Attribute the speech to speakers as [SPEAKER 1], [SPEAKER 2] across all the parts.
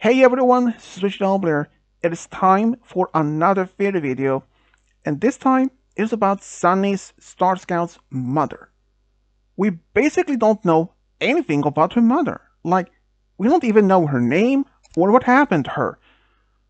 [SPEAKER 1] Hey everyone, Switch Blair. It is time for another fairy video, and this time it is about Sunny's Star Scout's mother. We basically don't know anything about her mother. Like, we don't even know her name or what happened to her,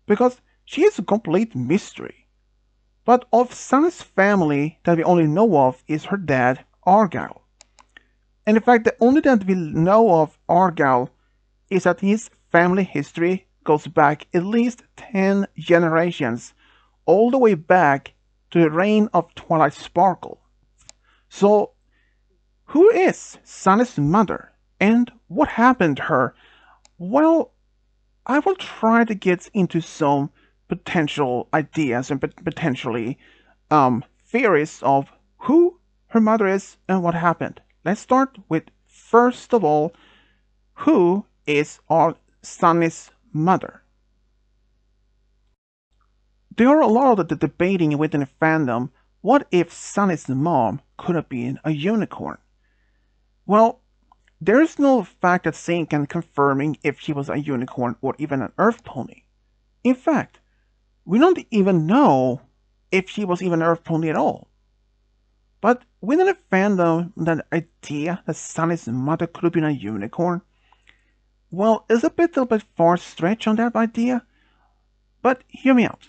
[SPEAKER 1] because she is a complete mystery. But of Sunny's family that we only know of is her dad, Argyle. And in fact, the only that we know of Argyle is that his family history goes back at least 10 generations, all the way back to the reign of Twilight Sparkle. So, who is Sunny's mother, and what happened to her? Well, I will try to get into some potential ideas and potentially theories of who her mother is and what happened. Let's start with, first of all, who is our Sunny's mother? There are a lot of the debating within the fandom. What if Sunny's mom could have been a unicorn? Well, there is no fact that saying can confirming if she was a unicorn or even an earth pony. In fact, we don't even know if she was even an earth pony at all. But within the fandom, that idea that Sunny's mother could have been a unicorn, well, is a bit far stretch on that idea. But hear me out.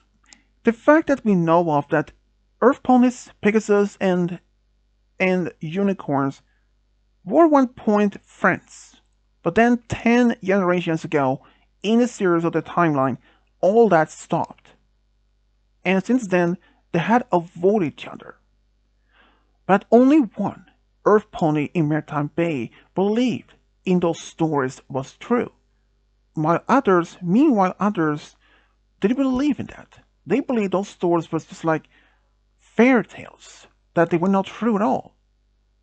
[SPEAKER 1] The fact that we know of that Earth ponies, Pegasus, and unicorns were one point friends, but then 10 generations ago, in a series of the timeline, all that stopped. And since then, they had avoided each other. But only one Earth pony in Maritime Bay believed in those stories was true, meanwhile others didn't believe in that. They believed those stories was just like fairy tales, that they were not true at all.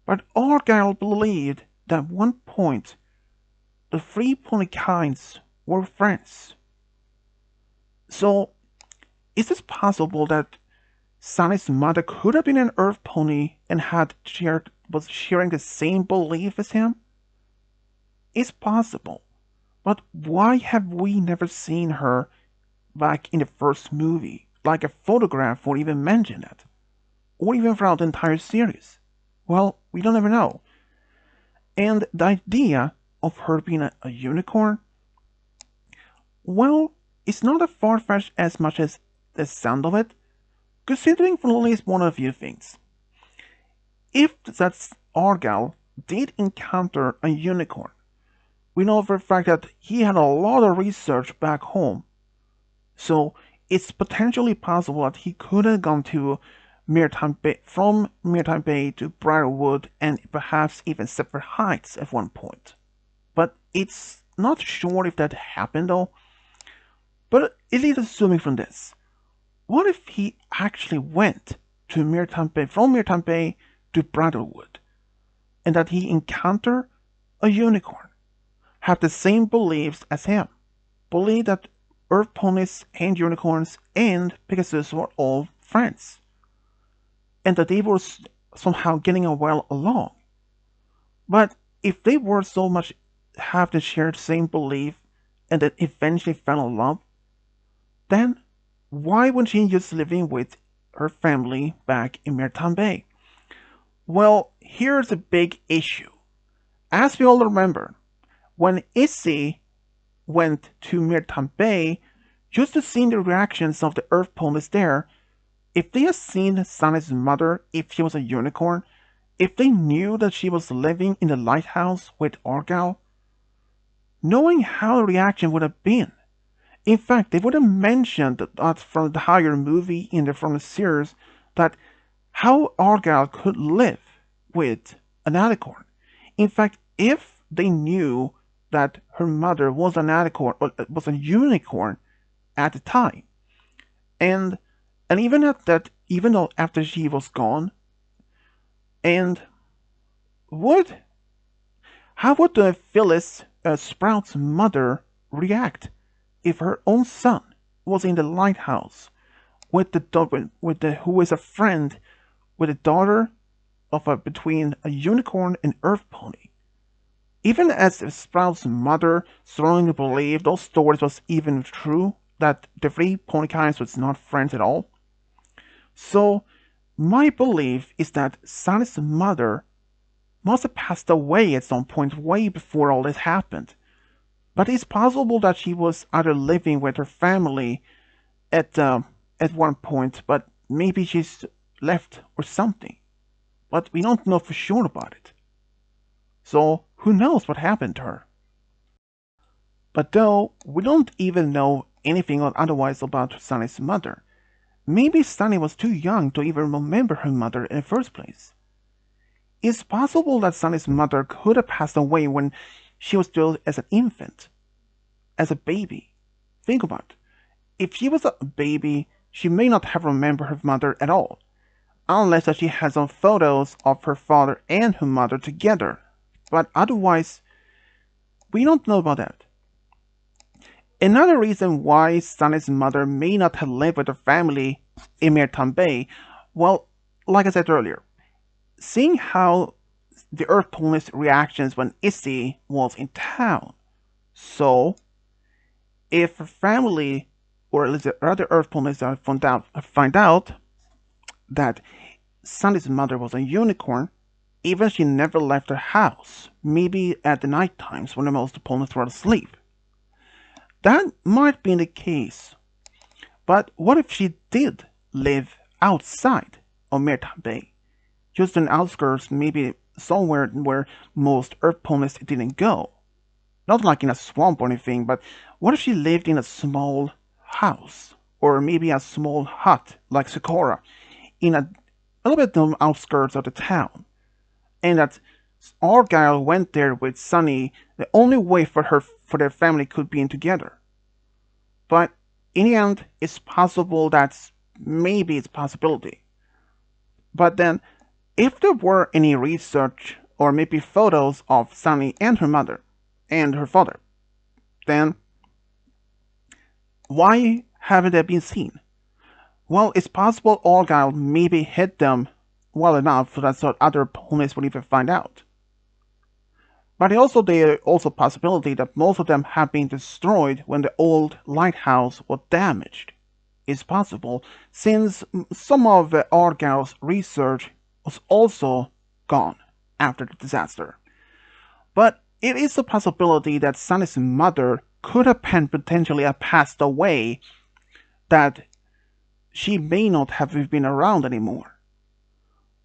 [SPEAKER 1] But Argyle believed that at one point the three pony kinds were friends. So, is it possible that Sunny's mother could have been an Earth pony and was sharing the same belief as him? It's possible, but why have we never seen her back in the first movie, like a photograph or even mention it, or even throughout the entire series? Well, we don't ever know. And the idea of her being a unicorn, well, it's not as far-fetched as much as the sound of it, considering for at least one of a few things. If that Argyle did encounter a unicorn, we know for a fact that he had a lot of research back home. So it's potentially possible that he could have gone to from Maritime Bay to Briarwood and perhaps even Separate Heights at one point. But it's not sure if that happened though. But it is assuming from this. What if he actually went to from Maritime Bay to Briarwood, and that he encountered a unicorn, have the same beliefs as him, believe that Earth ponies and unicorns and Pegasus were all friends, and that they were somehow getting well along. But if they were so much have the shared same belief and that eventually fell in love, then why was she just living with her family back in Maritime Bay? Well, here's a big issue. As we all remember, when Izzy went to Maritime Bay, just to see the reactions of the Earth ponies there, if they had seen Sunny's mother, if she was a unicorn, if they knew that she was living in the lighthouse with Argyle, knowing how the reaction would have been. In fact, they would have mentioned that from the higher movie from the series that how Argyle could live with an alicorn. In fact, if they knew that her mother was an alicorn or was a unicorn at the time, and even at that, even though after she was gone, and how would the Phyllis Sprout's mother react if her own son was in the lighthouse with who is a friend with a daughter of between a unicorn and earth pony? Even as Sprout's mother strongly believed those stories was even true, that the three Ponykines was not friends at all. So my belief is that Sunny's mother must have passed away at some point way before all this happened. But it's possible that she was either living with her family at at one point, but maybe she's left or something. But we don't know for sure about it. So who knows what happened to her? But though we don't even know anything otherwise about Sunny's mother, maybe Sunny was too young to even remember her mother in the first place. It's possible that Sunny's mother could have passed away when she was still as an infant, as a baby. Think about it. If she was a baby, she may not have remembered her mother at all, unless that she had some photos of her father and her mother together. But otherwise, we don't know about that. Another reason why Sunny's mother may not have lived with her family in Mirtambay, well, like I said earlier, seeing how the Earth Police reactions when Issy was in town. So, if her family, or at least the other Earth Police find out that Sunny's mother was a unicorn, even if she never left her house, maybe at the night times when the most opponents were asleep. That might be the case. But what if she did live outside of Mirtambay? Just in outskirts, maybe somewhere where most Earth ponies didn't go. Not like in a swamp or anything, but what if she lived in a small house? Or maybe a small hut like Sakura in a little bit on the outskirts of the town. And that Argyle went there with Sunny the only way for their family could be in together. But in the end, it's possible that maybe it's a possibility. But then, if there were any research or maybe photos of Sunny and her mother and her father, then why haven't they been seen? Well, it's possible Argyle maybe hid them well enough so that other police would even find out. But there is also a possibility that most of them have been destroyed when the old lighthouse was damaged. It's possible, since some of Argyle's research was also gone after the disaster. But it is a possibility that Sunny's mother could have potentially passed away, that she may not have been around anymore.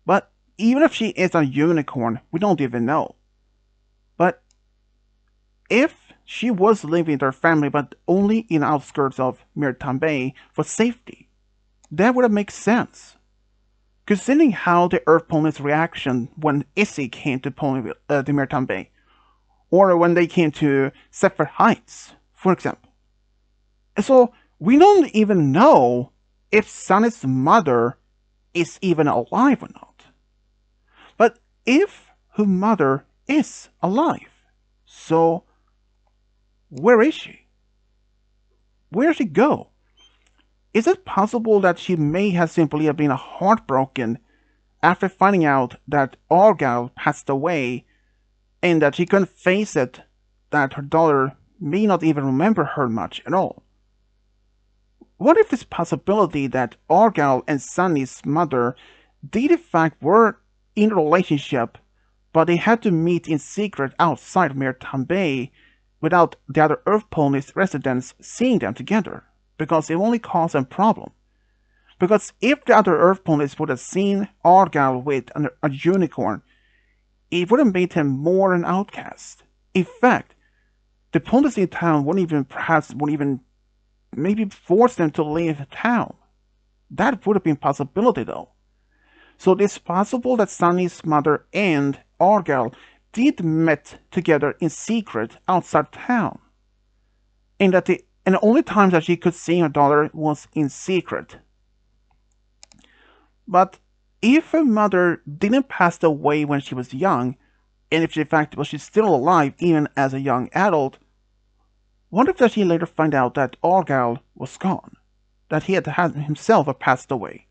[SPEAKER 1] But even if she is a unicorn, we don't even know. But if she was living with her family, but only in the outskirts of Mirtambay for safety, that would have made sense. Considering how the Earth Pony's reaction when Issy came to Mirtambay, or when they came to Zephyr Heights, for example. So we don't even know if Sunny's mother is even alive or not. But if her mother is alive, so where is she? Where did she go? Is it possible that she may have simply been heartbroken after finding out that Argyle passed away, and that she couldn't face it that her daughter may not even remember her much at all? What if it's possibility that Argyle and Sunny's mother did in fact were in a relationship, but they had to meet in secret outside Mirtambay without the other Earth Ponies residents seeing them together, because it only caused a problem. Because if the other Earth Ponies would have seen Argyle with a unicorn, it would have made him more an outcast. In fact, the ponies in town wouldn't even maybe force them to leave town. That would have been a possibility though. So it's possible that Sunny's mother and Argyle did met together in secret outside town, and that the only time that she could see her daughter was in secret. But if her mother didn't pass away when she was young, and if in fact was she still alive even as a young adult, what if that she later find out that Argyle was gone, that he had himself passed away,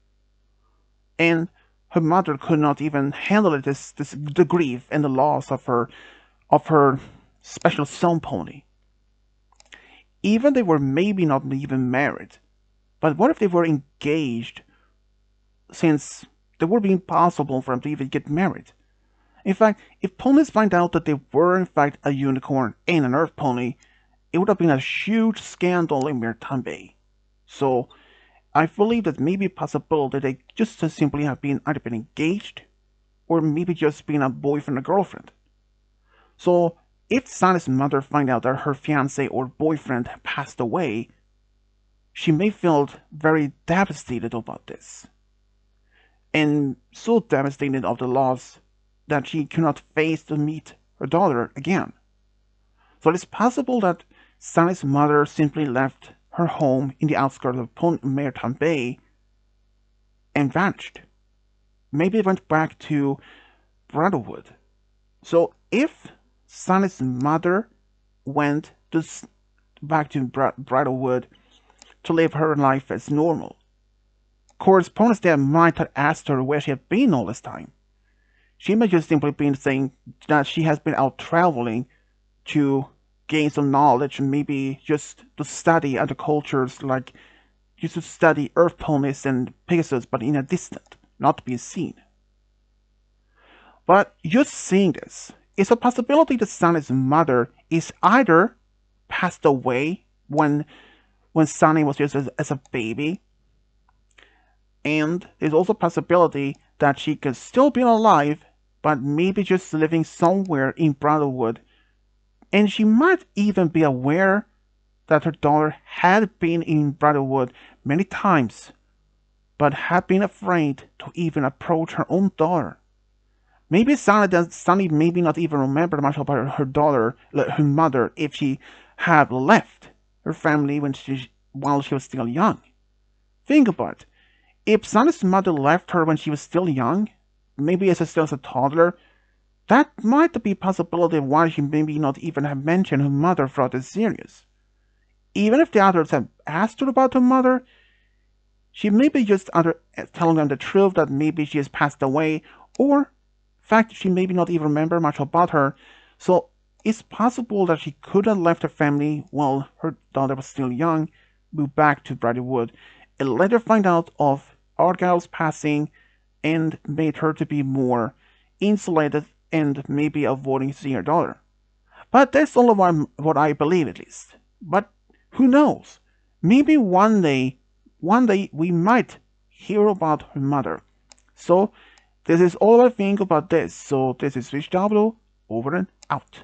[SPEAKER 1] and her mother could not even handle the grief and the loss of her of her special son pony. Even they were maybe not even married, but what if they were engaged, since it would be impossible for them to even get married? In fact, if ponies find out that they were in fact a unicorn and an earth pony, it would have been a huge scandal in Maritime Bay. So I believe that maybe possible that they just simply have been either been engaged or maybe just been a boyfriend or girlfriend. So if Sunny's mother find out that her fiance or boyfriend passed away, she may feel very devastated about this. And so devastated of the loss that she cannot face to meet her daughter again. So it's possible that Sunny's mother simply left her home in the outskirts of Maritime Bay and vanished. Maybe went back to Bridlewood. So if Sunny's mother went back to Bridlewood to live her life as normal, correspondents there might have asked her where she had been all this time. She may just simply been saying that she has been out traveling to gain some knowledge and maybe just to study other cultures, like just to study earth ponies and Pegasus, but in a distant, not to be seen. But just seeing this, it's a possibility that Sunny's mother is either passed away when Sunny was just as a baby, and there's also a possibility that she could still be alive, but maybe just living somewhere in Bridlewood, and she might even be aware that her daughter had been in Bridlewood many times, but had been afraid to even approach her own daughter. Maybe Sunny maybe not even remember much about her daughter, her mother, if she had left her family while she was still young. Think about it. If Sunny's mother left her when she was still young, maybe still as a toddler, that might be a possibility of why she maybe not even have mentioned her mother throughout the series. Even if the others have asked her about her mother, she may be just telling them the truth that maybe she has passed away, or in fact she maybe not even remember much about her. So it's possible that she could have left her family while her daughter was still young, moved back to Bridlewood, and later find out of Argyle's passing and made her to be more insulated and maybe avoiding seeing her daughter. But that's all of what I believe, at least. But who knows? Maybe one day we might hear about her mother. So this is all I think about this. So this is Rich W, over and out.